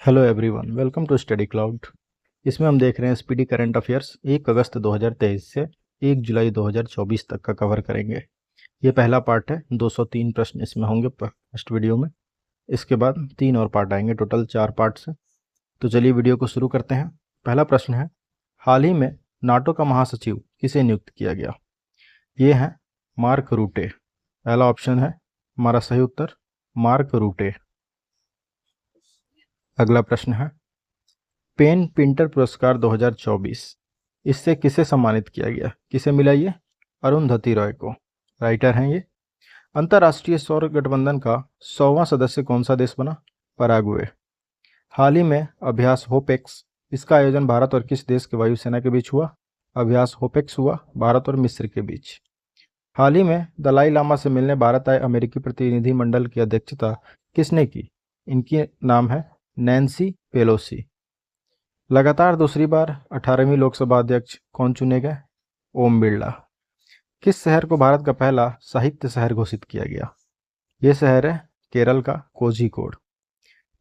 Hello everyone, welcome to study cloud. इसमें हम देख रहे हैं स्पीडी करंट अफेयर्स 1 अगस्त 2023 से 1 जुलाई 2024 तक का कवर करेंगे। ये पहला पार्ट है। 203 प्रश्न इसमें होंगे फर्स्ट वीडियो में। इसके बाद 3 और पार्ट आएंगे, टोटल 4 पार्ट्स हैं। तो चलिए वीडियो को शुरू करते हैं। पहला प्रश्न है, हाल ही में नाटो का महासचिव किसे नियुक्त किया गया? ये है मार्क रूटे। पहला ऑप्शन है हमारा सही उत्तर मार्क रूटे। अगला प्रश्न है, पेन पिंटर पुरस्कार 2024 इससे किसे सम्मानित किया गया? किसे मिला ये? अरुंधति रॉय को, राइटर हैं ये। अंतर्राष्ट्रीय सौर गठबंधन का 100वां सदस्य कौन सा देश बना? पराग्वे। हाल ही में अभ्यास होपेक्स, इसका आयोजन भारत और किस देश के वायुसेना के बीच हुआ? अभ्यास होपेक्स हुआ भारत और मिस्र के बीच। हाल ही में दलाई लामा से मिलने भारत आए अमेरिकी प्रतिनिधि मंडल की अध्यक्षता किसने की? इनकी नाम है नैन्सी पेलोसी। लगातार दूसरी बार 18वीं लोकसभा अध्यक्ष कौन चुने गए? ओम बिरला। किस शहर को भारत का पहला साहित्य शहर घोषित किया गया? ये शहर है केरल का कोझिकोड।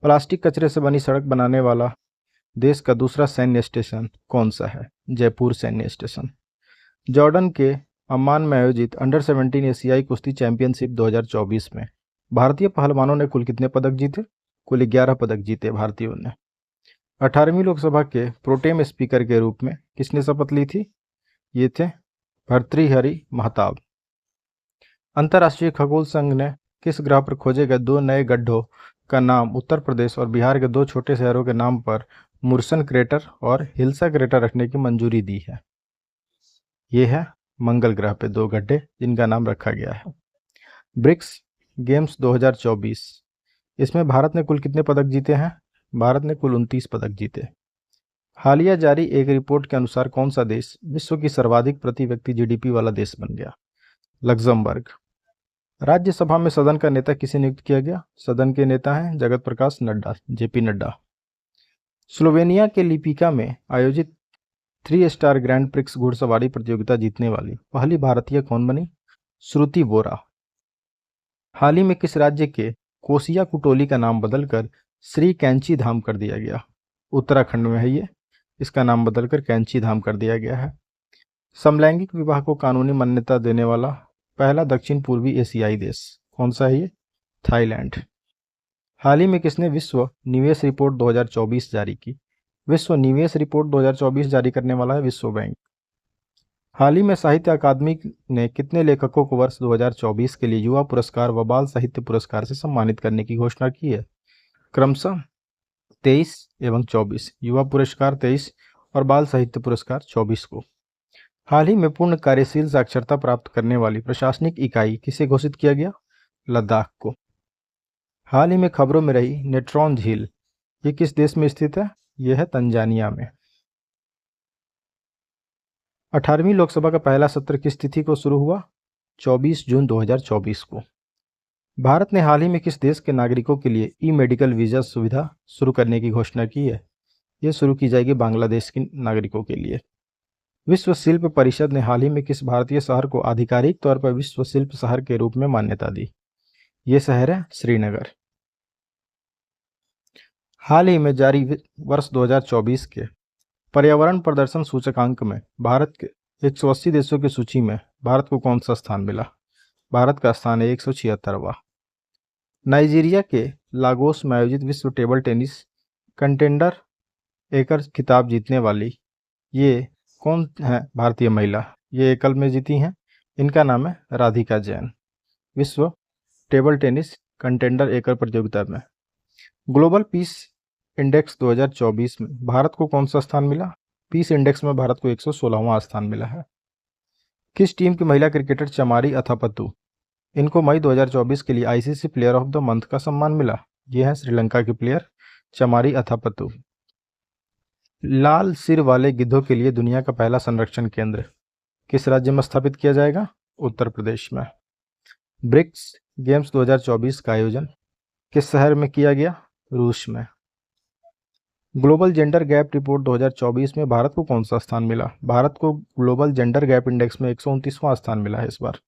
प्लास्टिक कचरे से बनी सड़क बनाने वाला देश का दूसरा सैन्य स्टेशन कौन सा है? जयपुर सैन्य स्टेशन। जॉर्डन के अम्मान में आयोजित अंडर 17 एशियाई कुश्ती चैंपियनशिप 2024 में भारतीय पहलवानों ने कुल कितने पदक जीते? कुल 11 पदक जीते भारतीयों ने। 18वीं लोकसभा के प्रोटेम स्पीकर के रूप में किसने शपथ ली थी? ये थे भर्तृहरि महताब। अंतर्राष्ट्रीय खगोल संघ ने किस ग्रह पर खोजे गए 2 नए गड्ढों का नाम उत्तर प्रदेश और बिहार के 2 छोटे शहरों के नाम पर मुर्सन क्रेटर और हिल्सा क्रेटर रखने की मंजूरी दी है? ये है मंगल ग्रह पे 2 गड्ढे जिनका नाम रखा गया है। ब्रिक्स गेम्स 2024 इसमें भारत ने कुल कितने पदक जीते हैं? भारत ने कुल 29 पदक जीते। हालिया जारी एक रिपोर्ट के अनुसार कौन सा देश विश्व की सर्वाधिक प्रति व्यक्ति जीडीपी वाला देश बन गया? लग्जमबर्ग। राज्यसभा में सदन का नेता किसे नियुक्त किया गया? सदन के नेता हैं जगत प्रकाश नड्डा, जेपी नड्डा। स्लोवेनिया के लिपिका में आयोजित 3 स्टार ग्रैंड प्रिक्स घुड़सवारी प्रतियोगिता जीतने वाली पहली भारतीय कौन बनी? श्रुति बोरा। हाल ही में किस राज्य के कोसिया कुटोली का नाम बदलकर श्री कैंची धाम कर दिया गया? उत्तराखंड में है ये। इसका नाम बदलकर कैंची धाम कर दिया गया है। समलैंगिक विवाह को कानूनी मान्यता देने वाला पहला दक्षिण पूर्वी एशियाई देश कौन सा है? ये थाईलैंड। हाल ही में किसने विश्व निवेश रिपोर्ट 2024 जारी की? विश्व निवेश रिपोर्ट 2024 जारी करने वाला है विश्व बैंक। हाल ही में साहित्य अकादमी ने कितने लेखकों को वर्ष 2024 के लिए युवा पुरस्कार व बाल साहित्य पुरस्कार से सम्मानित करने की घोषणा की है? क्रमशः 23 एवं 24, युवा पुरस्कार 23 और बाल साहित्य पुरस्कार 24 को। हाल ही में पूर्ण कार्यशील साक्षरता प्राप्त करने वाली प्रशासनिक इकाई किसे घोषित किया गया? लद्दाख को। हाल ही में खबरों में रही नेट्रॉन झील, ये किस देश में स्थित है? यह है तंजानिया में। 18वीं लोकसभा का पहला सत्र किस तिथि को शुरू हुआ? 24 जून 2024 को। भारत ने हाल ही में किस देश के नागरिकों के लिए ई मेडिकल वीजा सुविधा शुरू करने की घोषणा की है? ये शुरू की जाएगी बांग्लादेश के नागरिकों के लिए। विश्व शिल्प परिषद ने हाल ही में किस भारतीय शहर को आधिकारिक तौर पर विश्व शिल्प शहर के रूप में मान्यता दी? ये शहर है श्रीनगर। हाल ही में जारी वर्ष 2024 के पर्यावरण प्रदर्शन सूचकांक में भारत के 180 देशों की सूची में भारत को कौन सा स्थान मिला? भारत का स्थान है 176वां। नाइजीरिया के लागोस में आयोजित विश्व टेबल टेनिस कंटेंडर एकल खिताब जीतने वाली ये कौन है भारतीय महिला? ये एकल में जीती हैं। इनका नाम है राधिका जैन। विश्व टेबल टेनिस कंटेंडर एकल प्रतियोगिता में ग्लोबल पीस इंडेक्स 2024 में भारत को कौन सा स्थान मिला? पीस इंडेक्स में भारत को 116वां स्थान मिला है। किस टीम की महिला क्रिकेटर चमारी अथापत्तु, इनको मई 2024 के लिए ICC player of the month का सम्मान मिला? ये है श्रीलंका की प्लेयर चमारी अथापत्तु। लाल सिर वाले गिद्धों के लिए दुनिया का पहला संरक्षण केंद्र किस राज्य में स्थापित किया जाएगा? उत्तर प्रदेश में। ब्रिक्स गेम्स 2024 का आयोजन किस शहर में किया गया? रूस में। ग्लोबल जेंडर गैप रिपोर्ट 2024 में भारत को कौन सा स्थान मिला? भारत को ग्लोबल जेंडर गैप इंडेक्स में 129वां स्थान मिला है इस बार।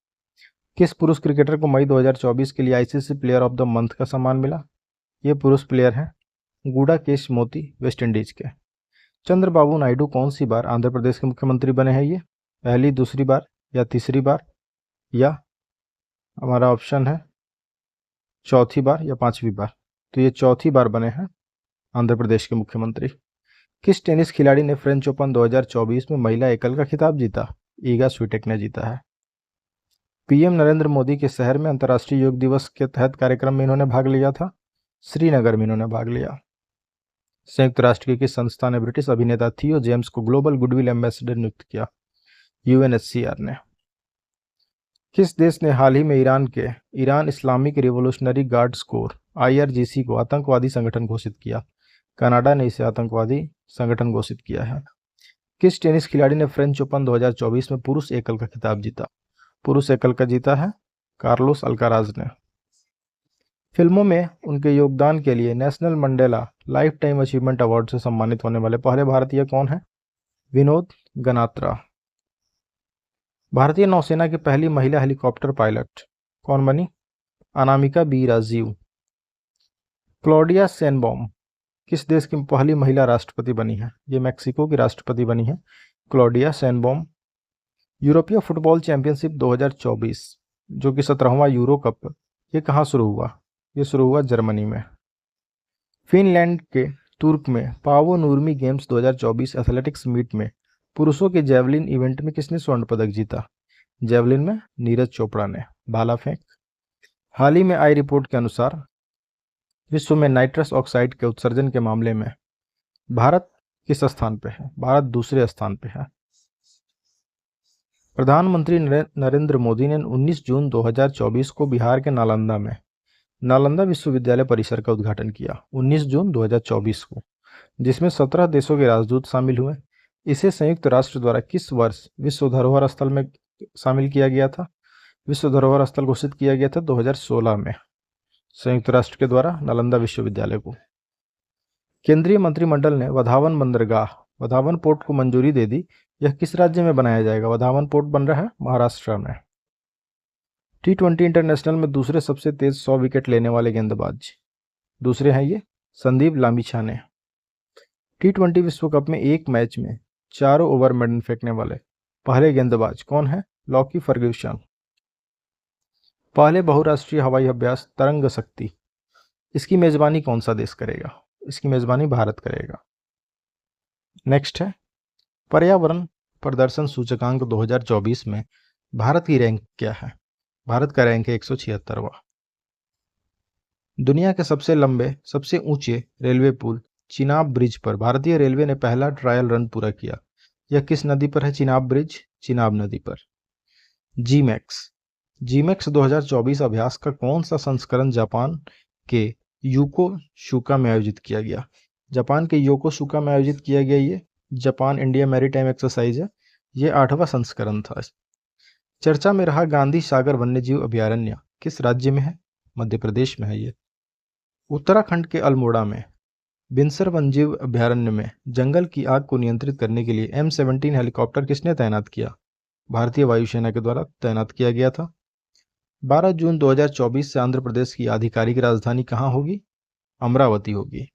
किस पुरुष क्रिकेटर को मई 2024 के लिए ICC player of the month का सम्मान मिला? ये पुरुष प्लेयर हैं गूढ़ा केश मोती वेस्ट इंडीज के। चंद्रबाबू नायडू कौन सी बार आंध्र प्रदेश के मुख्यमंत्री बने हैं? ये पहली, दूसरी बार या तीसरी बार, या हमारा ऑप्शन है चौथी बार या पांचवी बार। तो ये चौथी बार बने हैं आंध्र प्रदेश के मुख्यमंत्री। किस टेनिस खिलाड़ी ने फ्रेंच ओपन 2024 में महिला एकल का खिताब जीता? ईगा स्विटेक ने जीता है। पीएम नरेंद्र मोदी के शहर में अंतर्राष्ट्रीय योग दिवस के तहत कार्यक्रम में इन्होंने भाग लिया था? श्रीनगर में इन्होंने भाग लिया। संयुक्त राष्ट्र की किस संस्था ने ब्रिटिश अभिनेता थियो जेम्स को ग्लोबल गुडविल एम्बेसडर नियुक्त किया? यूएनएचसीआर ने। किस देश ने हाल ही में Iran Islamic revolutionary guards core IRGC को आतंकवादी संगठन घोषित किया? कनाडा ने इसे आतंकवादी संगठन घोषित किया है। किस टेनिस खिलाड़ी ने फ्रेंच ओपन 2024 में पुरुष एकल का खिताब जीता? पुरुष एकल का जीता है कार्लोस अल्काराज ने। फिल्मों में उनके योगदान के लिए national Mandela life time achievement award से सम्मानित होने वाले पहले भारतीय कौन है? विनोद गनात्रा। भारतीय नौसेना की पहली महिला हेलीकॉप्टर पायलट कौन बनी? Anamika B Rajeev. Claudia Sheinbaum किस देश की पहली महिला राष्ट्रपति बनी है? ये मैक्सिको की राष्ट्रपति बनी है क्लॉडिया शेनबॉम। यूरोपीय फुटबॉल चैंपियनशिप 2024 जो कि 17वां यूरो कप, ये कहाँ शुरू हुआ? ये शुरू हुआ जर्मनी में। फिनलैंड के तुर्क में पावो नूर्मी गेम्स 2024 एथलेटिक्स मीट में पुरुषों के जेवलिन इवेंट में किसने स्वर्ण पदक जीता? जेवलिन में नीरज चोपड़ा ने। भाला फेंक। हाल ही में आई रिपोर्ट के अनुसार विश्व में नाइट्रस ऑक्साइड के उत्सर्जन के मामले में भारत किस स्थान पे है? भारत दूसरे स्थान पे है। प्रधानमंत्री नरेंद्र मोदी ने 19 जून 2024 को बिहार के नालंदा में नालंदा विश्वविद्यालय परिसर का उद्घाटन किया। 19 जून 2024 को, जिसमें 17 देशों के राजदूत शामिल हुए। इसे संयुक्त राष्ट्र द्वारा किस वर्ष विश्व धरोहर स्थल में शामिल किया गया था? विश्व धरोहर स्थल घोषित किया गया था 2016 में संयुक्त राष्ट्र के द्वारा नालंदा विश्वविद्यालय को। केंद्रीय मंत्रिमंडल ने वधावन बंदरगाह वधावन पोर्ट को मंजूरी दे दी। यह किस राज्य में बनाया जाएगा? वधावन पोर्ट बन रहा है महाराष्ट्र में। T20 इंटरनेशनल में दूसरे सबसे तेज 100 विकेट लेने वाले गेंदबाज दूसरे हैं ये संदीप लामिछाने। T20 विश्व कप में एक मैच में चारों ओवर मेडन फेंकने वाले पहले गेंदबाज कौन है? Lockie Ferguson. पहले बहुराष्ट्रीय हवाई अभ्यास तरंग शक्ति, इसकी मेजबानी कौन सा देश करेगा? इसकी मेजबानी भारत करेगा। नेक्स्ट है पर्यावरण प्रदर्शन सूचकांक 2024 में भारत की रैंक क्या है? भारत का रैंक है 176वां। दुनिया के सबसे लंबे सबसे ऊंचे रेलवे पुल चिनाब ब्रिज पर भारतीय रेलवे ने पहला ट्रायल रन पूरा किया। यह किस नदी पर है चिनाब ब्रिज? चिनाब नदी पर। जीमैक्स 2024 अभ्यास का कौन सा संस्करण जापान के योकोसुका में आयोजित किया गया? जापान के योकोसुका में आयोजित किया गया ये जापान इंडिया मैरीटाइम एक्सरसाइज है। ये 8वां संस्करण था। चर्चा में रहा गांधी सागर वन्यजीव अभयारण्य किस राज्य में है? मध्य प्रदेश में है ये। उत्तराखंड के अल्मोड़ा में बिनसर वन्यजीव अभयारण्य में जंगल की आग को नियंत्रित करने के लिए M17 हेलीकॉप्टर किसने तैनात किया? भारतीय वायुसेना के द्वारा तैनात किया गया था। 12 जून 2024 से आंध्र प्रदेश की आधिकारिक राजधानी कहाँ होगी? अमरावती होगी।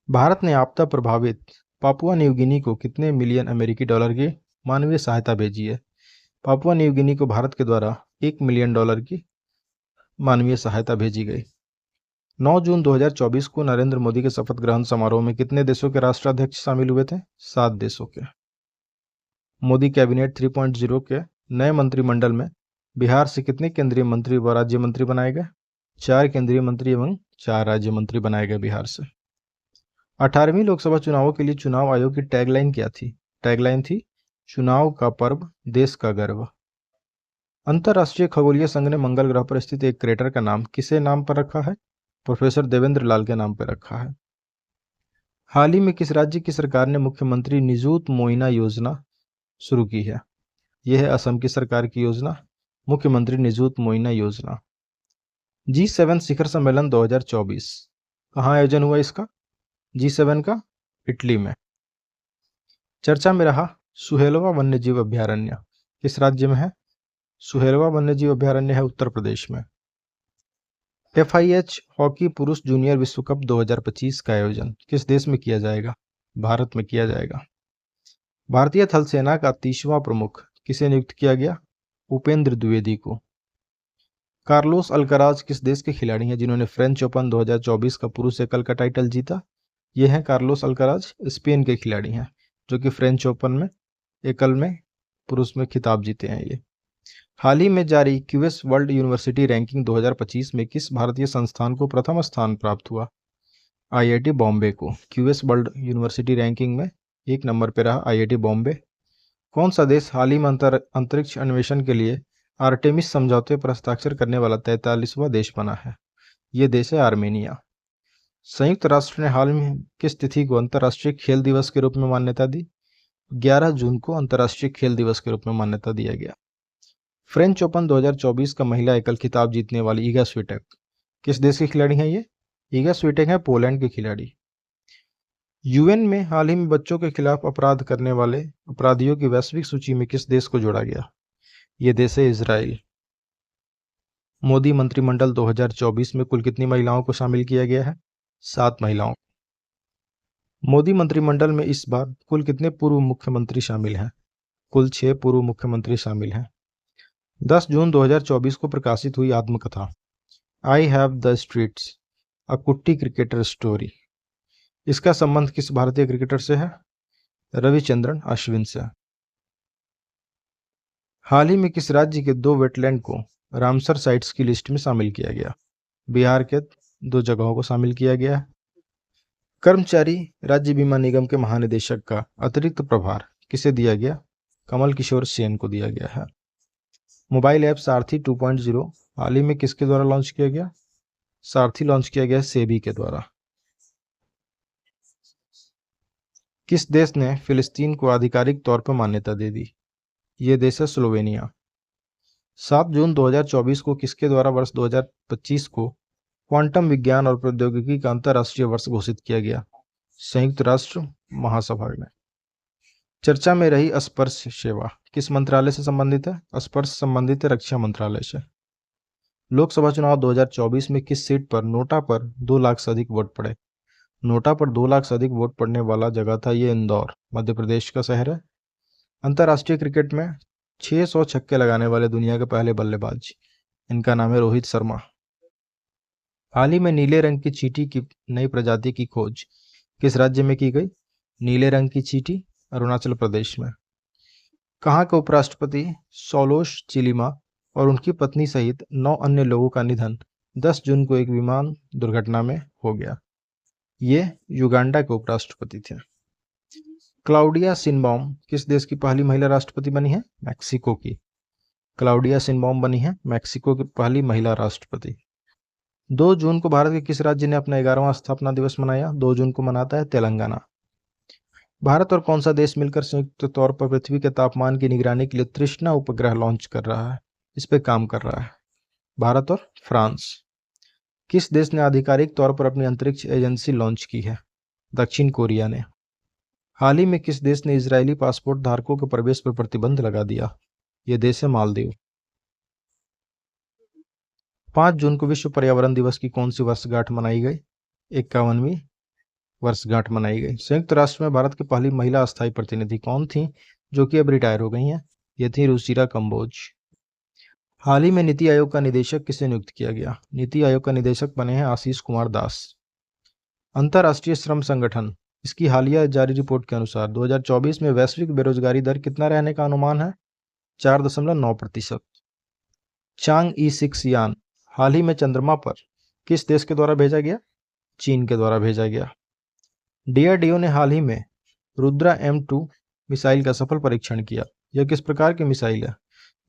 भारत ने आपदा प्रभावित पापुआ न्यू गिनी को कितने मिलियन अमेरिकी डॉलर की मानवीय सहायता भेजी है? पापुआ न्यू गिनी को भारत के द्वारा $1 मिलियन की मानवीय सहायता भेजी गई। 9 जून 2024 को नरेंद्र मोदी के शपथ ग्रहण समारोह में कितने देशों के राष्ट्राध्यक्ष शामिल हुए थे? 7 देशों के। मोदी कैबिनेट 3.0 के नए मंत्रिमंडल में बिहार से कितने केंद्रीय मंत्री व राज्य मंत्री बनाए गए? 4 केंद्रीय मंत्री एवं 4 राज्य मंत्री बनाए गए बिहार से। 18वीं लोकसभा चुनावों के लिए चुनाव आयोग की टैगलाइन क्या थी? टैगलाइन थी चुनाव का पर्व देश का गर्व। अंतर्राष्ट्रीय खगोलीय संघ ने मंगल ग्रह पर स्थित एक क्रेटर का नाम किसे नाम पर रखा है? प्रोफेसर देवेंद्र लाल के नाम पर रखा है। हाल ही में किस राज्य की सरकार ने मुख्यमंत्री निजुत मोइना योजना शुरू की है? यह है असम की सरकार की योजना, मुख्यमंत्री निजुत मोइना योजना। G7 शिखर सम्मेलन 2024 कहाँ आयोजन हुआ इसका? G7 का इटली में। चर्चा में रहा सुहेलवा वन्यजीव अभयारण्य किस राज्य में है? सुहेलवा वन्यजीव अभयारण्य है उत्तर प्रदेश में। FIH हॉकी पुरुष जूनियर विश्व कप 2025 का आयोजन किस देश में किया जाएगा? भारत में किया जाएगा। भारतीय थल सेना का 30वां प्रमुख किसे नियुक्त किया गया? उपेंद्र द्विवेदी को। कार्लोस अल्कराज किस देश के खिलाड़ी हैं जिन्होंने फ्रेंच ओपन 2024 का पुरुष एकल का टाइटल जीता? ये हैं कार्लोस अल्कराज, स्पेन के खिलाड़ी हैं जो कि फ्रेंच ओपन में एकल में पुरुष में खिताब जीते हैं। ये हाल ही में जारी क्यूएस वर्ल्ड यूनिवर्सिटी रैंकिंग 2025 में किस भारतीय संस्थान को प्रथम स्थान प्राप्त हुआ? IIT बॉम्बे को। क्यूएस वर्ल्ड यूनिवर्सिटी रैंकिंग में 1 नंबर पर रहा IIT बॉम्बे। कौन सा देश हाल ही में अंतरिक्ष अन्वेषण के लिए आर्टेमिस समझौते पर हस्ताक्षर करने वाला 43वां देश बना है? ये देश है आर्मेनिया। संयुक्त राष्ट्र ने हाल में किस तिथि को अंतर्राष्ट्रीय खेल दिवस के रूप में मान्यता दी? 11 जून को अंतर्राष्ट्रीय खेल दिवस के रूप में मान्यता दिया गया। फ्रेंच ओपन 2024 का महिला एकल खिताब जीतने वाली ईगा स्विटेक किस देश की खिलाड़ी हैं? ये ईगा स्विटेक है पोलैंड के खिलाड़ी। यूएन में हाल ही में बच्चों के खिलाफ अपराध करने वाले अपराधियों की वैश्विक सूची में किस देश को जोड़ा गया? ये देश है इजराइल। मोदी मंत्रिमंडल 2024 में कुल कितनी महिलाओं को शामिल किया गया है? 7 महिलाओं। मोदी मंत्रिमंडल में इस बार कुल कितने पूर्व मुख्यमंत्री शामिल हैं? कुल 6 पूर्व मुख्यमंत्री शामिल हैं। 10 जून 2024 को प्रकाशित हुई आत्मकथा आई हैव द स्ट्रीट्स अ कुट्टी क्रिकेटर स्टोरी, इसका संबंध किस भारतीय क्रिकेटर से है? रविचंद्रन अश्विन से। हाल ही में किस राज्य के 2 वेटलैंड को रामसर साइट्स की लिस्ट में शामिल किया गया? बिहार के 2 जगहों को शामिल किया गया है। कर्मचारी राज्य बीमा निगम के महानिदेशक का अतिरिक्त प्रभार किसे दिया गया? कमल किशोर सेन को दिया गया है। मोबाइल ऐप सारथी 2.0 हाल ही में किसके द्वारा लॉन्च किया गया? सारथी लॉन्च किया गया सेबी के द्वारा। किस देश ने फिलिस्तीन को आधिकारिक तौर पर मान्यता दे दी? ये देश है स्लोवेनिया। 7 जून 2024 को किसके द्वारा वर्ष 2025 को क्वांटम विज्ञान और प्रौद्योगिकी का अंतर्राष्ट्रीय वर्ष घोषित किया गया? संयुक्त राष्ट्र महासभा में। चर्चा में रही स्पर्श सेवा किस मंत्रालय से संबंधित है? स्पर्श संबंधित है रक्षा मंत्रालय से। लोकसभा चुनाव 2024 में किस सीट पर नोटा पर 2 लाख से अधिक वोट पड़े? नोटा पर 2 लाख से अधिक वोट पड़ने वाला जगह था ये इंदौर, मध्य प्रदेश का शहर है। अंतर्राष्ट्रीय क्रिकेट में 600 छक्के लगाने वाले दुनिया के पहले बल्लेबाज, इनका नाम है रोहित शर्मा। हाल ही में नीले रंग की चींटी की नई प्रजाति की खोज किस राज्य में की गई? नीले रंग की चींटी अरुणाचल प्रदेश में। कहाँ के उपराष्ट्रपति सौलोश चिलिमा और उनकी पत्नी सहित 9 अन्य लोगों का निधन 10 जून को एक विमान दुर्घटना में हो गया? ये युगांडा के उपराष्ट्रपति थे। क्लाउडिया शिनबॉम किस देश की पहली महिला राष्ट्रपति बनी है? मैक्सिको की। क्लाउडिया शिनबॉम बनी है मैक्सिको की पहली महिला राष्ट्रपति। 2 जून को भारत के किस राज्य ने अपना 11वां स्थापना दिवस मनाया? 2 जून को मनाता है तेलंगाना। भारत और कौन सा देश मिलकर संयुक्त तौर पर पृथ्वी के तापमान की निगरानी के लिए तृष्णा उपग्रह लॉन्च कर रहा है, इस पे काम कर रहा है? भारत और फ्रांस। किस देश ने आधिकारिक तौर पर अपनी अंतरिक्ष एजेंसी लॉन्च की है? दक्षिण कोरिया ने। हाल ही में किस देश ने इजरायली पासपोर्ट धारकों के प्रवेश पर प्रतिबंध लगा दिया? यह देश है मालदीव। 5 जून को विश्व पर्यावरण दिवस की कौन सी वर्षगांठ मनाई गई? 51वीं वर्षगांठ मनाई गई। संयुक्त राष्ट्र में भारत की पहली महिला अस्थायी प्रतिनिधि कौन थी जो कि अब रिटायर हो गई हैं? ये थी रुचिरा कंबोज। हाल ही में नीति आयोग का निदेशक किसे नियुक्त किया गया? नीति आयोग का निदेशक बने हैं आशीष कुमार दास। अंतर्राष्ट्रीय श्रम संगठन इसकी हालिया जारी रिपोर्ट के अनुसार 2024 में वैश्विक बेरोजगारी दर कितना रहने का अनुमान है? 4.9%। चांग ई6 यान हाल ही में चंद्रमा पर किस देश के द्वारा भेजा गया? चीन के द्वारा भेजा गया। डीआरडीओ ने हाल ही में रुद्रा M2 मिसाइल का सफल परीक्षण किया। यह किस प्रकार की मिसाइल है?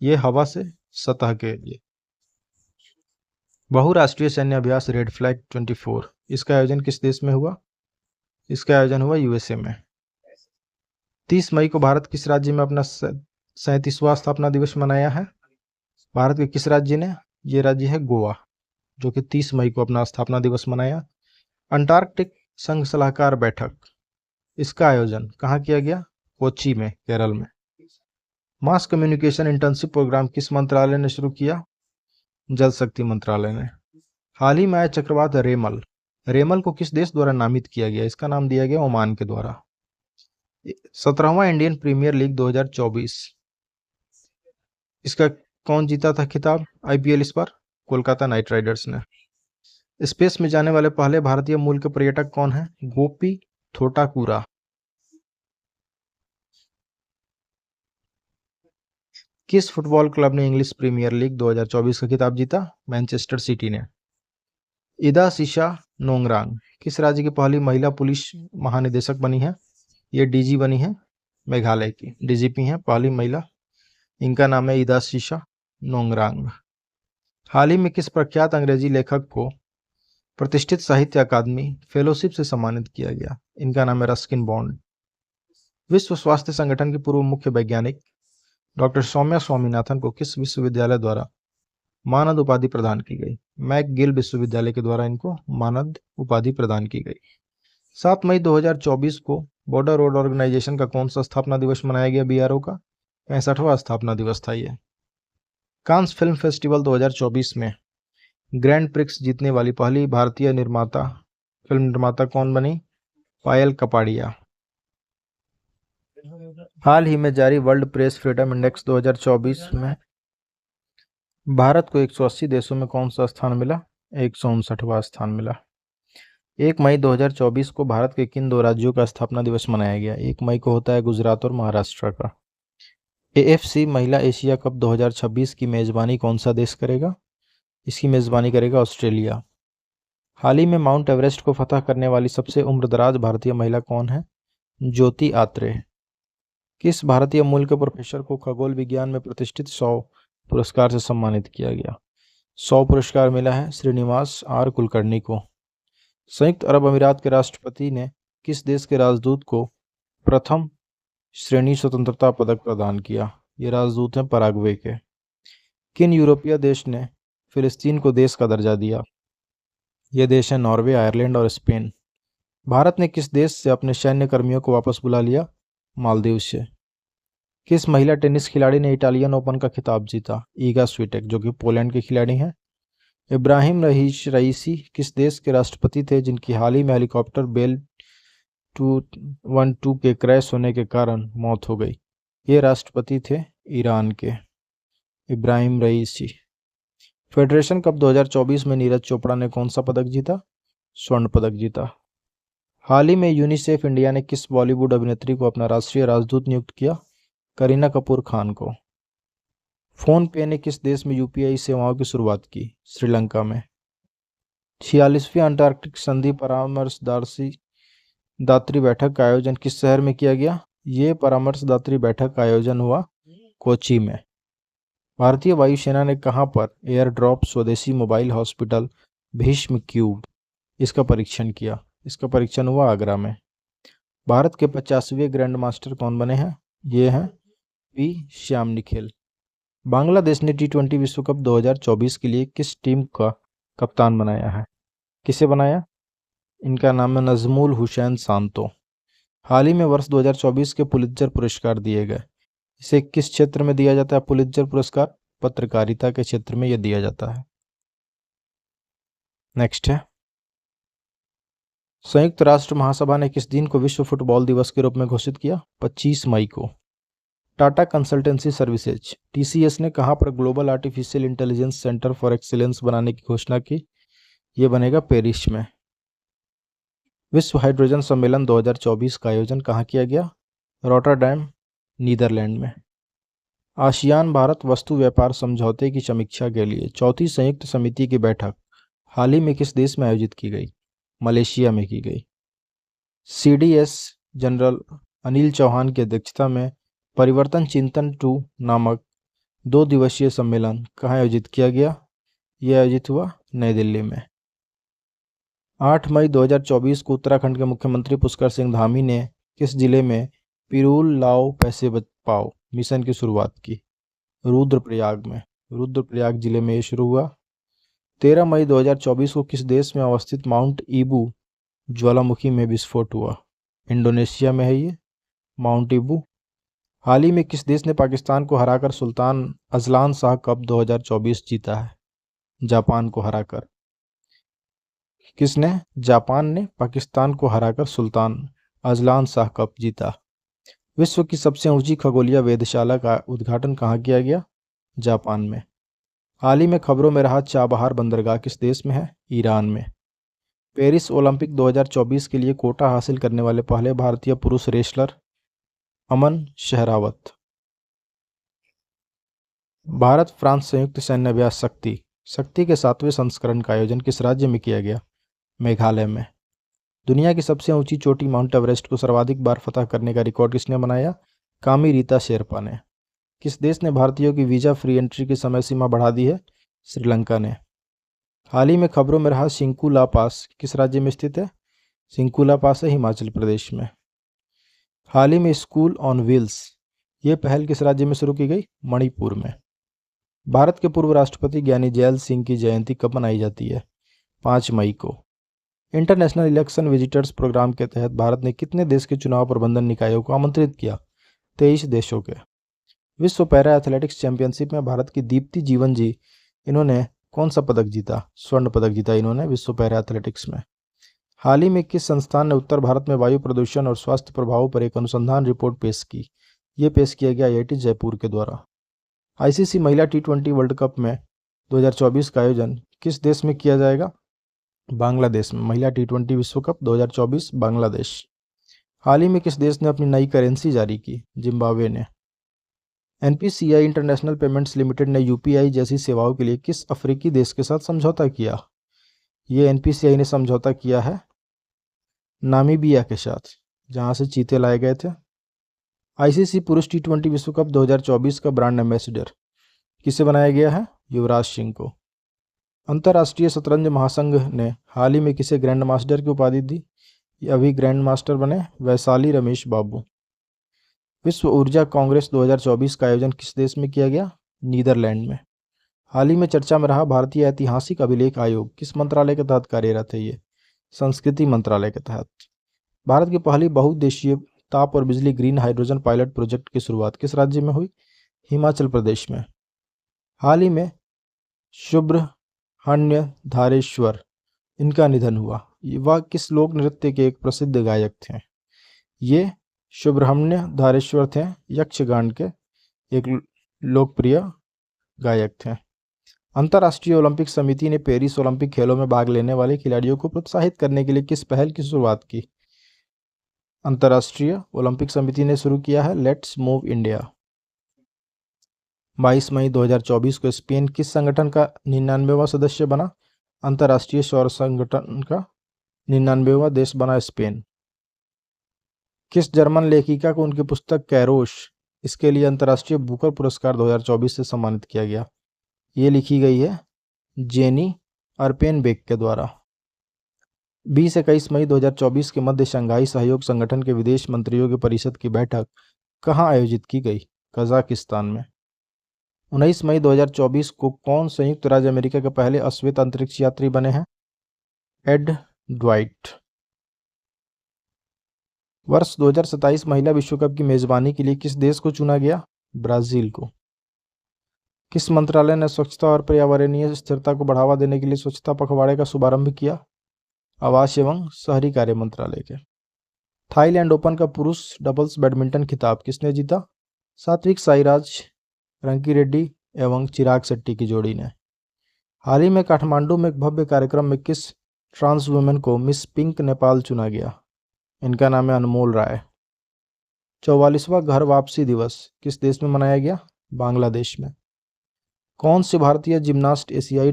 यह हवा से सतह के लिए। बहुराष्ट्रीय सैन्य अभ्यास रेड फ्लैग 24 इसका आयोजन किस देश में हुआ? इसका आयोजन हुआ यूएसए में। 30 मई को भारत किस राज्य में अपना 37वां स्थापना दिवस मनाया है? भारत के किस राज्य ने? ये राज्य है गोवा, जो कि 30 मई को अपना स्थापना दिवस मनाया। अंटार्कटिक संघ सलाहकार बैठक इसका आयोजन कहाँ किया गया? कोच्चि में, केरल में। मास कम्युनिकेशन इंटर्नशिप प्रोग्राम किस मंत्रालय ने शुरू किया? जल शक्ति मंत्रालय ने। हाल ही में आया चक्रवात रेमल, रेमल को किस देश द्वारा नामित किया गया? इसका नाम दिया गया ओमान के द्वारा। 17वां इंडियन प्रीमियर लीग 2024, इसका कौन जीता था खिताब आईपीएल इस बार? कोलकाता नाइट राइडर्स ने। स्पेस में जाने वाले पहले भारतीय मूल के पर्यटक कौन है? गोपी थोटाकुरा। किस फुटबॉल क्लब ने इंग्लिश प्रीमियर लीग 2024 का खिताब जीता? मैनचेस्टर सिटी ने। इदा सिशा नोंगरांग किस राज्य की पहली महिला पुलिस महानिदेशक बनी है? ये डीजी बनी है मेघालय की, डीजीपी हैं पहली महिला, इनका नाम है इदा सिशा नोंगरांग। हाल ही में किस प्रख्यात अंग्रेजी लेखक को प्रतिष्ठित साहित्य अकादमी फेलोशिप से सम्मानित किया गया? इनका नाम है रस्किन बॉन्ड। विश्व स्वास्थ्य संगठन के पूर्व मुख्य वैज्ञानिक डॉक्टर सौम्या स्वामीनाथन को किस विश्वविद्यालय द्वारा मानद उपाधि प्रदान की गई? मैकगिल विश्वविद्यालय के द्वारा इनको मानद उपाधि प्रदान की गई। 7 मई 2024 को बॉर्डर रोड ऑर्गेनाइजेशन का कौन सा स्थापना दिवस मनाया गया? बीआरओ का 65वां स्थापना दिवस था ये। कांस फिल्म फेस्टिवल 2024 में ग्रैंड प्रिक्स जीतने वाली पहली भारतीय फिल्म निर्माता कौन बनी? पायल कपाड़िया। हाल ही में जारी वर्ल्ड प्रेस फ्रीडम इंडेक्स 2024 में भारत को 180 देशों में कौन सा स्थान मिला? 159वां स्थान मिला। 1 मई 2024 को भारत के किन 2 राज्यों का स्थापना दिवस मनाया गया? 1 मई को होता है गुजरात और महाराष्ट्र का। एएफसी महिला एशिया कप 2026 की मेजबानी कौन सा देश करेगा? इसकी मेजबानी करेगा ऑस्ट्रेलिया। हाल ही में माउंट एवरेस्ट को फतह करने वाली सबसे उम्रदराज भारतीय महिला कौन है? ज्योति आत्रे। किस भारतीय मूल के प्रोफेसर को खगोल विज्ञान में प्रतिष्ठित 100 पुरस्कार से सम्मानित किया गया? 100 पुरस्कार मिला है श्रीनिवास आर कुलकर्णी को। संयुक्त अरब अमीरात के राष्ट्रपति ने किस देश के राजदूत को प्रथम श्रेणी स्वतंत्रता पदक प्रदान किया? ये राजदूत हैं पराग्वे के। किन यूरोपीय देश ने फिलिस्तीन को देश का दर्जा दिया? ये देश हैं नॉर्वे, आयरलैंड और स्पेन। भारत ने किस देश से अपने सैन्य कर्मियों को वापस बुला लिया? मालदीव से। किस महिला टेनिस खिलाड़ी ने इटालियन ओपन का खिताब जीता? ईगा स्वीटेक, जो कि पोलैंड के खिलाड़ी हैं। इब्राहिम रईसी किस देश के राष्ट्रपति थे जिनकी हाल ही में हेलीकॉप्टर बेल 212 के क्रैश होने के कारण मौत हो गई? ये राष्ट्रपति थे ईरान के, इब्राहिम रईसी। फेडरेशन कप 2024 में नीरज चोपड़ा ने कौन सा पदक जीता? स्वर्ण पदक जीता। हाल ही में यूनिसेफ इंडिया ने किस बॉलीवुड अभिनेत्री को अपना राष्ट्रीय राजदूत नियुक्त किया? करीना कपूर खान को। फोन पे ने किस देश में यूपीआई सेवाओं की शुरुआत की? श्रीलंका में। 46वीं अंटार्कटिक संधि परामर्शदात्री बैठक का आयोजन किस शहर में किया गया? ये परामर्शदात्री बैठक का आयोजन हुआ कोची में। भारतीय वायुसेना ने कहां पर एयर ड्रॉप स्वदेशी मोबाइल हॉस्पिटल भीष्म क्यूब इसका परीक्षण किया? इसका परीक्षण हुआ आगरा में। भारत के 50वें ग्रैंड मास्टर कौन बने हैं? ये हैं पी श्याम निखिल। बांग्लादेश ने T20 विश्व कप 2024 के लिए किस टीम का कप्तान बनाया है? किसे बनाया? इनका नाम है नजमुल हुसैन सांतो। हाल ही में वर्ष 2024 के पुलित्जर पुरस्कार दिए गए। इसे किस क्षेत्र में दिया जाता है पुलित्जर पुरस्कार? पत्रकारिता के क्षेत्र में यह दिया जाता है। नेक्स्ट है, संयुक्त राष्ट्र महासभा ने किस दिन को विश्व फुटबॉल दिवस के रूप में घोषित किया? 25 मई को। टाटा कंसल्टेंसी सर्विसेज TCS ने कहां पर global artificial intelligence centre for excellence बनाने की घोषणा की? यह बनेगा पेरिस में। विश्व हाइड्रोजन सम्मेलन 2024 का आयोजन कहां किया गया? रॉटरडैम, नीदरलैंड में। आसियान भारत वस्तु व्यापार समझौते की समीक्षा के लिए चौथी संयुक्त समिति की बैठक हाल ही में किस देश में आयोजित की गई? मलेशिया में की गई। CDS जनरल अनिल चौहान की अध्यक्षता में परिवर्तन चिंतन 2 नामक 2 दिवसीय सम्मेलन कहाँ आयोजित किया गया? यह आयोजित हुआ नई दिल्ली में। 8 मई 2024 को उत्तराखंड के मुख्यमंत्री पुष्कर सिंह धामी ने किस जिले में पिरूल लाओ पैसे पाओ मिशन की शुरुआत की? रुद्रप्रयाग में। रुद्रप्रयाग जिले में ये शुरू हुआ। 13 मई 2024 को किस देश में अवस्थित माउंट ईबू ज्वालामुखी में विस्फोट हुआ? इंडोनेशिया में है ये माउंट ईबू। हाल ही में किस देश ने पाकिस्तान को हराकर सुल्तान अजलान शाह कप 2024 जीता है? जापान को हराकर। किसने? जापान ने पाकिस्तान को हराकर सुल्तान अजलान शाह कप जीता। विश्व की सबसे ऊंची खगोलीय वेधशाला का उद्घाटन कहाँ किया गया? जापान में। हाल ही में खबरों में रहा चाबहार बंदरगाह किस देश में है? ईरान में। पेरिस ओलंपिक 2024 के लिए कोटा हासिल करने वाले पहले भारतीय पुरुष रेसलर? अमन शहरावत। भारत फ्रांस संयुक्त सैन्य अभ्यास शक्ति के 7वें संस्करण का आयोजन किस राज्य में किया गया? मेघालय में। दुनिया की सबसे ऊंची चोटी माउंट एवरेस्ट को सर्वाधिक बार फतह करने का रिकॉर्ड किसने बनाया? कामी रीता शेरपा ने। किस देश ने भारतीयों की वीजा फ्री एंट्री की समय सीमा बढ़ा दी है? श्रीलंका ने। हाल ही में खबरों में रहा सिंकुला पास किस राज्य में स्थित है? सिंकुला पास है हिमाचल प्रदेश में। हाल ही में स्कूल ऑन व्हील्स ये पहल किस राज्य में शुरू की गई? मणिपुर में। भारत के पूर्व राष्ट्रपति ज्ञानी जैल सिंह की जयंती कब मनाई जाती है? 5 मई को। इंटरनेशनल इलेक्शन विजिटर्स प्रोग्राम के तहत भारत ने कितने देश के चुनाव प्रबंधन निकायों को आमंत्रित किया? 23 देशों के। विश्व पैरा एथलेटिक्स चैंपियनशिप में भारत की दीप्ति जीवन जी इन्होंने कौन सा पदक जीता? स्वर्ण पदक जीता इन्होंने विश्व पैरा एथलेटिक्स में। हाल ही में किस संस्थान ने उत्तर भारत में वायु प्रदूषण और स्वास्थ्य प्रभावों पर एक अनुसंधान रिपोर्ट पेश की? ये पेश किया गया IIT जयपुर के द्वारा। ICC महिला T20 वर्ल्ड कप में 2024 का आयोजन किस देश में किया जाएगा? बांग्लादेश में। महिला T20 विश्व कप 2024 बांग्लादेश। हाल ही में किस देश ने अपनी नई करेंसी जारी की? जिम्बाब्वे ने। NPCI इंटरनेशनल पेमेंट्स लिमिटेड ने UPI जैसी सेवाओं के लिए किस अफ्रीकी देश के साथ समझौता किया? ये NPCI ने समझौता किया है नामीबिया के साथ, जहां से चीते लाए गए थे। ICC पुरुष T20 विश्व कप 2024 का ब्रांड एम्बेसडर किसे बनाया गया है? युवराज सिंह को। अंतर्राष्ट्रीय शतरंज महासंघ ने हाल ही में किसे ग्रैंड मास्टर की उपाधि दी? अभी ग्रैंड मास्टर बने वैशाली रमेश बाबू। विश्व ऊर्जा कांग्रेस 2024 का आयोजन किस देश में किया गया? नीदरलैंड में। हाल ही में चर्चा में रहा भारतीय ऐतिहासिक अभिलेख आयोग किस मंत्रालय के तहत कार्यरत है? ये संस्कृति मंत्रालय के तहत। भारत की पहली बहुउद्देशीय ताप और बिजली ग्रीन हाइड्रोजन पायलट प्रोजेक्ट की शुरुआत किस राज्य में हुई? हिमाचल प्रदेश में। हाल ही में सुब्रह्मण्य धारेश्वर इनका निधन हुआ। वह किस लोक नृत्य के एक प्रसिद्ध गायक थे? ये सुब्रह्मण्य धारेश्वर थे यक्षगान के एक लोकप्रिय गायक थे। अंतर्राष्ट्रीय ओलंपिक समिति ने पेरिस ओलंपिक खेलों में भाग लेने वाले खिलाड़ियों को प्रोत्साहित करने के लिए किस पहल की शुरुआत की? अंतर्राष्ट्रीय ओलंपिक समिति ने शुरू किया है लेट्स मूव इंडिया। 22 मई 2024 को स्पेन किस संगठन का 99वां सदस्य बना? अंतर्राष्ट्रीय सौर संगठन का 99वां देश बना स्पेन। किस जर्मन लेखिका को उनकी पुस्तक कैरोश इसके लिए अंतर्राष्ट्रीय बुकर पुरस्कार 2024 से सम्मानित किया गया? ये लिखी गई है जेनी अर्पेनबेक के द्वारा। 20-21 मई 2024 के मध्य शंघाई सहयोग संगठन के विदेश मंत्रियों की परिषद की बैठक कहाँ आयोजित की गई? कजाकिस्तान में। 19 मई 2024 को कौन संयुक्त राज्य अमेरिका के पहले अश्वेत अंतरिक्ष यात्री बने हैं? Add Dwight. वर्ष 2027 महिला विश्व कप की मेजबानी के लिए किस देश को चुना गया? ब्राजील को। किस मंत्रालय ने स्वच्छता और पर्यावरणीय स्थिरता को बढ़ावा देने के लिए स्वच्छता पखवाड़े का शुभारंभ किया? आवास एवं शहरी कार्य मंत्रालय के। थाईलैंड ओपन का पुरुष डबल्स बैडमिंटन खिताब किसने जीता? सात्विक साईराज रंकीरेड्डी एवं चिराग शेट्टी की जोड़ी ने। हाल ही में काठमांडू में एक भव्य कार्यक्रम में किस ट्रांस वुमेन को मिस पिंक नेपाल चुना गया? इनका नाम है अनमोल राय। 44वां घर वापसी दिवस किस देश में मनाया गया? बांग्लादेश में। कौन से भारतीय जिम्नास्ट एशियाई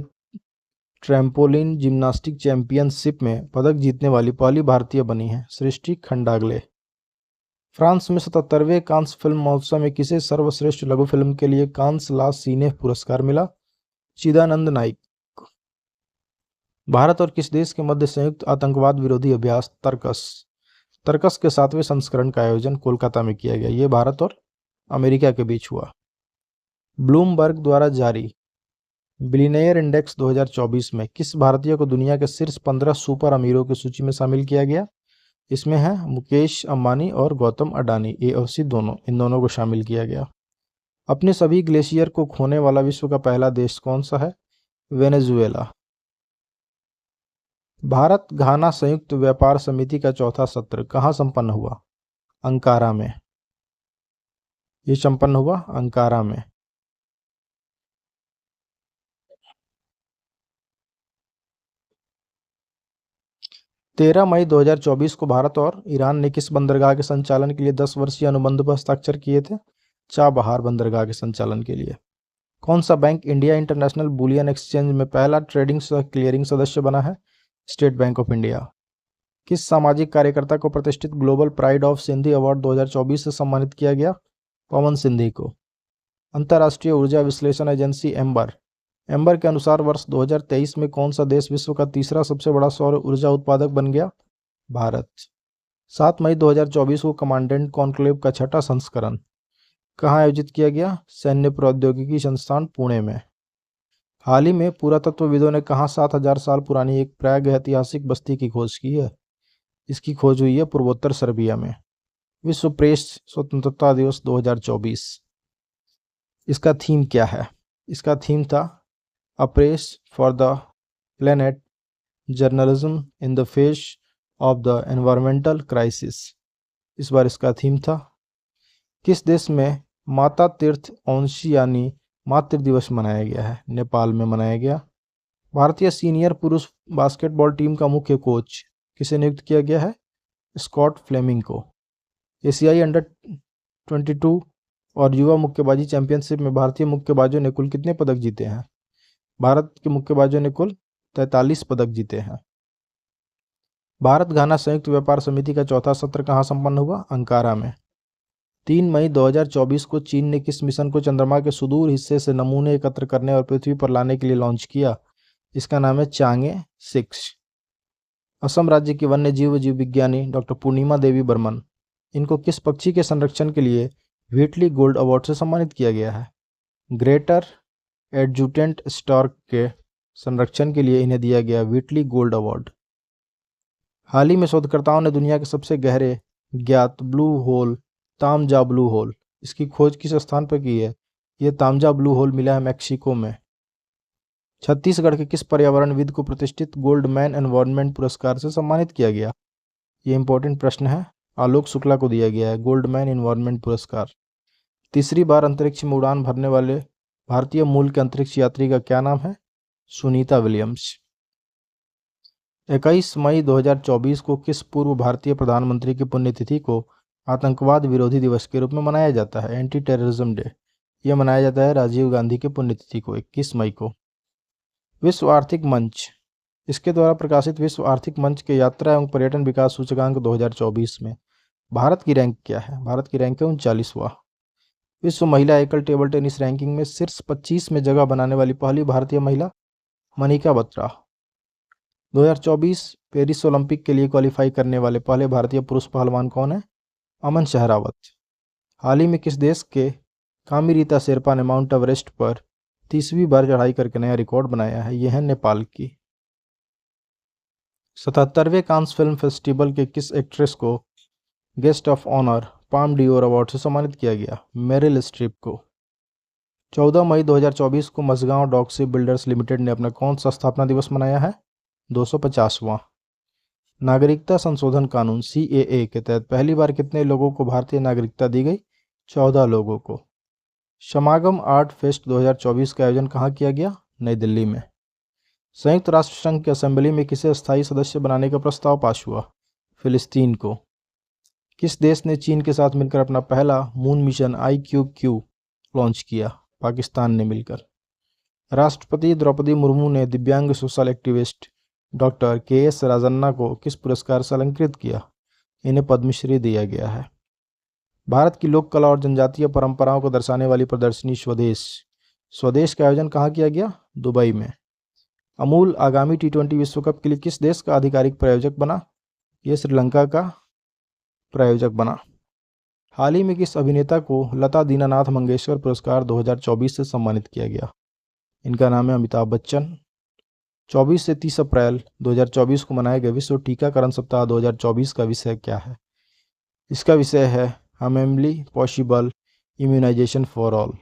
ट्रैम्पोलिन जिम्नास्टिक चैंपियनशिप में पदक जीतने वाली पहली भारतीय बनी है? सृष्टि खंडागले। फ्रांस में 77वें कांस फिल्म महोत्सव में किसे सर्वश्रेष्ठ लघु फिल्म के लिए कांस ला सीने पुरस्कार मिला? चिदानंद नाइक। भारत और किस देश के मध्य संयुक्त आतंकवाद विरोधी अभ्यास तर्कस के 7वें संस्करण का आयोजन कोलकाता में किया गया? ये भारत और अमेरिका के बीच हुआ। ब्लूमबर्ग द्वारा जारी बिलियनियर इंडेक्स 2024 में किस भारतीय को दुनिया के शीर्ष 15 सुपर अमीरों की सूची में शामिल किया गया? इसमें है मुकेश अंबानी और गौतम अडानी, AOC दोनों, इन दोनों को शामिल किया गया। अपने सभी ग्लेशियर को खोने वाला विश्व का पहला देश कौन सा है? वेनेजुएला। भारत घाना संयुक्त व्यापार समिति का चौथा सत्र कहाँ संपन्न हुआ? अंकारा में। ये संपन्न हुआ अंकारा में। 13 मई 2024 को भारत और ईरान ने किस बंदरगाह के संचालन के लिए 10 वर्षीय अनुबंध पर हस्ताक्षर किए थे? चाबहार बंदरगाह के संचालन के लिए। कौन सा bank India international bullion exchange में पहला ट्रेडिंग क्लियरिंग सदस्य बना है? State bank of India. किस सामाजिक कार्यकर्ता को प्रतिष्ठित global pride of Sindhi award 2024 से सम्मानित किया गया? पवन सिंधी को। अंतर्राष्ट्रीय ऊर्जा विश्लेषण एजेंसी एम्बर के अनुसार वर्ष 2023 में कौन सा देश विश्व का तीसरा सबसे बड़ा सौर ऊर्जा उत्पादक बन गया? भारत। 7 मई 2024 को कमांडेंट कॉन्क्लेव का छठा संस्करण कहाँ आयोजित किया गया? सैन्य प्रौद्योगिकी संस्थान पुणे में। हाल ही में पुरातत्वविदों ने कहाँ 7000 साल पुरानी एक प्रागैतिहासिक बस्ती की खोज की है? इसकी खोज हुई है पूर्वोत्तर सर्बिया में। विश्व प्रेस स्वतंत्रता दिवस 2024, इसका थीम क्या है? इसका थीम था a press for the planet, journalism in the face of the environmental crisis. इस बार इसका थीम था। किस देश में माता तीर्थ औंशी यानी मातृ दिवस मनाया गया है? नेपाल में मनाया गया। भारतीय सीनियर पुरुष बास्केटबॉल टीम का मुख्य कोच किसे नियुक्त किया गया है? स्कॉट फ्लेमिंग को। एशियाई अंडर 22 और युवा मुक्केबाजी चैंपियनशिप में भारतीय मुक्केबाजों ने कुल कितने पदक जीते हैं? भारत के मुक्केबाजों ने कुल 43 पदक जीते हैं। भारत घाना संयुक्त व्यापार समिति का चौथा सत्र कहाँ संपन्न हुआ? अंकारा में। 3 मई 2024 को चीन ने किस मिशन को चंद्रमा के सुदूर हिस्से से नमूने एकत्र करने और पृथ्वी पर लाने के लिए लॉन्च किया? इसका नाम है चांगे 6। असम राज्य की वन्य जीव विज्ञानी डॉक्टर पूर्णिमा देवी बर्मन, इनको किस पक्षी के संरक्षण के लिए व्हिटली गोल्ड अवार्ड से सम्मानित किया गया है? ग्रेटर एडजुटेंट स्टार्क के संरक्षण के लिए इन्हें दिया गया व्हिटली गोल्ड अवार्ड। हाल ही में शोधकर्ताओं ने दुनिया के सबसे गहरे ज्ञात ब्लू होल तामजा ब्लू होल, इसकी खोज किस स्थान पर की है? यह तामजा ब्लू होल मिला है मैक्सिको में। छत्तीसगढ़ के किस पर्यावरणविद को प्रतिष्ठित गोल्डमैन एनवायरनमेंट पुरस्कार से सम्मानित किया गया? ये इंपॉर्टेंट प्रश्न है। आलोक शुक्ला को दिया गया है गोल्डमैन एनवायरनमेंट पुरस्कार। तीसरी बार अंतरिक्ष में उड़ान भरने वाले भारतीय मूल के अंतरिक्ष यात्री का क्या नाम है? सुनीता विलियम्स। 21 मई 2024 को किस पूर्व भारतीय प्रधानमंत्री की पुण्यतिथि को आतंकवाद विरोधी दिवस के रूप में मनाया जाता है? Anti terrorism day. यह मनाया जाता है राजीव गांधी की पुण्यतिथि को 21 मई को। विश्व आर्थिक मंच, इसके द्वारा प्रकाशित विश्व आर्थिक मंच के यात्रा एवं पर्यटन विकास सूचकांक 2024 में भारत की रैंक क्या है? भारत की रैंक है 39वां। विश्व महिला एकल टेबल टेनिस रैंकिंग में शीर्ष 25 में जगह बनाने वाली पहली भारतीय महिला मनिका बत्रा। 2024 पेरिस ओलंपिक के लिए क्वालिफाई करने वाले पहले भारतीय पुरुष पहलवान कौन है? अमन शहरावत। हाल ही में किस देश के कामिरीता शेरपा ने माउंट एवरेस्ट पर 30वीं बार चढ़ाई करके नया रिकॉर्ड बनाया है? यह है नेपाल की। 77वें कांस फिल्म फेस्टिवल के किस एक्ट्रेस को guest of honour Palme d'Or award से सम्मानित किया गया? मेरिल स्ट्रिप को। 14 मई 2024 को Mazagon Dock Shipbuilders Limited ने अपना कौन सा स्थापना दिवस मनाया है? 250वां। नागरिकता संशोधन कानून CAA के तहत पहली बार कितने लोगों को भारतीय नागरिकता दी गई? 14 लोगों को। समागम आर्ट फेस्ट 2024 का आयोजन कहाँ किया गया? नई दिल्ली में। संयुक्त राष्ट्र संघ की असेंबली में किसे स्थायी सदस्य बनाने का प्रस्ताव पास हुआ? फिलिस्तीन को। किस देश ने चीन के साथ मिलकर अपना पहला मून मिशन IQQ लॉन्च किया? पाकिस्तान ने मिलकर। राष्ट्रपति द्रौपदी मुर्मू ने दिव्यांग social activist doctor KS Rajanna को किस पुरस्कार से अलंकृत किया? इन्हें पद्मश्री दिया गया है। भारत की लोक कला और जनजातीय परंपराओं को दर्शाने वाली प्रदर्शनी स्वदेश का आयोजन कहाँ किया गया? दुबई में। अमूल आगामी T20 विश्व कप के लिए किस देश का आधिकारिक प्रायोजक बना? यह श्रीलंका का प्रायोजक बना। हाल ही में किस अभिनेता को लता दीनानाथ मंगेशकर पुरस्कार 2024 से सम्मानित किया गया? इनका नाम है अमिताभ बच्चन। 24 से 30 अप्रैल 2024 को मनाए गए विश्व टीकाकरण सप्ताह 2024 का विषय क्या है? इसका विषय है हमेमली पॉसिबल इम्यूनाइजेशन फॉर ऑल।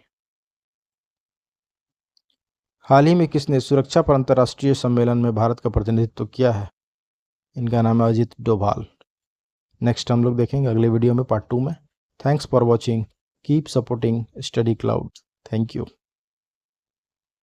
हाल ही में किसने सुरक्षा पर अंतर्राष्ट्रीय सम्मेलन में भारत का प्रतिनिधित्व किया है? इनका नाम है अजित डोभाल। नेक्स्ट हम लोग देखेंगे अगले वीडियो में, पार्ट 2 में। Thanks for watching, keep supporting study cloud. Thank you.